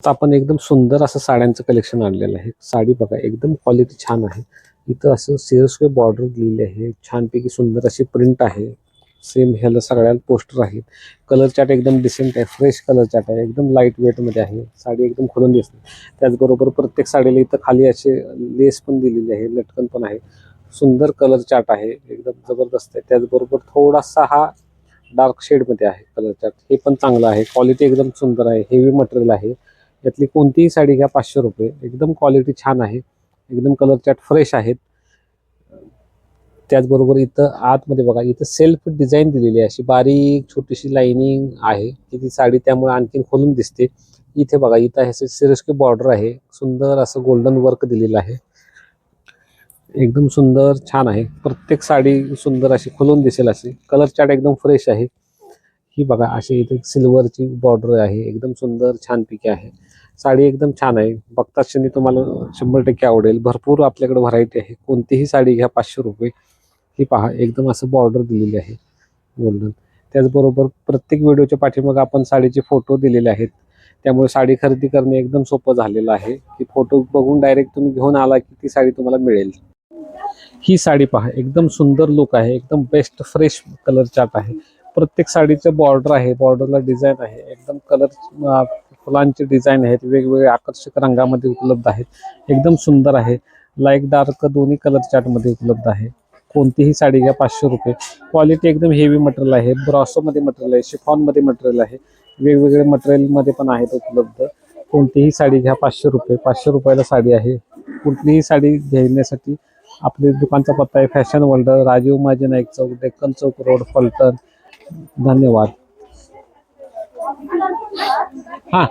आपण एकदम सुंदर असं साड्यांचं कलेक्शन आणलेलं आहे. साडी बघा एकदम क्वालिटी छान आहे. इथं असं सिरोस्के बॉर्डर दिलेली आहे. छानपैकी सुंदर अशी प्रिंट आहे. सेम ह्याला सगळ्याला पोस्टर आहे. कलर चार्ट एकदम डिसेंट आहे. फ्रेश कलर चार्ट आहे. एकदम लाईट वेटमध्ये आहे. साडी एकदम खुलून दिसते. त्याचबरोबर प्रत्येक साडीला इथं खाली असे लेस पण दिलेली आहे. लटकन पण आहे. सुंदर कलर चार्ट आहे. एकदम जबरदस्त आहे. त्याचबरोबर थोडासा हा डार्क शेडमध्ये आहे कलर चार्ट. हे पण चांगलं आहे. क्वालिटी एकदम सुंदर आहे. हेवी मटेरियल आहे. यातली कोणतीही साडी घ्या 500 रुपये. एकदम क्वालिटी छान आहे. एकदम कलर चार्ट फ्रेश आहेत. त्याचबरोबर इथं आतमध्ये बघा इथं सेल्फ डिझाईन दिलेली आहे. अशी बारीक छोटीशी लाईनिंग आहे की ती साडी त्यामुळे आणखीन खोलून दिसते. इथे बघा इथं हे सिरोस्की बॉर्डर आहे. सुंदर असं गोल्डन वर्क दिलेलं आहे. एकदम सुंदर छान आहे. प्रत्येक साडी सुंदर अशी खुलून दिसेल अशी. कलर चार्ट एकदम फ्रेश आहे. ही बघा अशी इथे सिल्वरची बॉर्डर आहे. एकदम सुंदर छानपैकी आहे. साडी एकदम छान आहे. बघताच क्षणी तुम्हाला 100% आवडेल. भरपूर आपल्याकडे व्हरायटी आहे. कोणतीही साडी घ्या 500 रुपये. ही पहा एकदम असं बॉर्डर दिलेली आहे गोल्डन. त्याचबरोबर प्रत्येक व्हिडिओच्या पाठीमागे आपण साडीचे फोटो दिलेले आहेत. त्यामुळे साडी खरेदी करणे एकदम सोपं झालेलं आहे. की फोटो बघून डायरेक्ट तुम्ही घेऊन आला की ती साडी तुम्हाला मिळेल. ही साडी पहा एकदम सुंदर लुक आहे. एकदम बेस्ट फ्रेश कलर चार्ट आहे. प्रत्येक साडीचं बॉर्डर आहे. बॉर्डरला डिझाईन आहे. एकदम कलर फुलांचे डिझाईन आहेत. वेगवेगळे आकर्षक रंगामध्ये उपलब्ध आहेत. एकदम सुंदर आहे. लाईट डार्क दोन्ही कलर चार्टमध्ये उपलब्ध आहे. कोणतीही साडी घ्या 500 रुपये. क्वालिटी एकदम हेवी मटेरियल आहे. ब्रॉसोमध्ये मटेरियल आहे. शिफॉनमध्ये मटेरियल आहे. वेगवेगळे मटेरियलमध्ये पण आहेत उपलब्ध. कोणतीही साडी घ्या 500 रुपये. 500 रुपयाला साडी आहे. कुठलीही साडी घेण्यासाठी आपले दुकानचा पत्ता आहे फॅशन वर्ल्ड, राजीव माजी नाईक चौक, डेक्कन चौक रोड, फलटण. धन्यवाद. हां.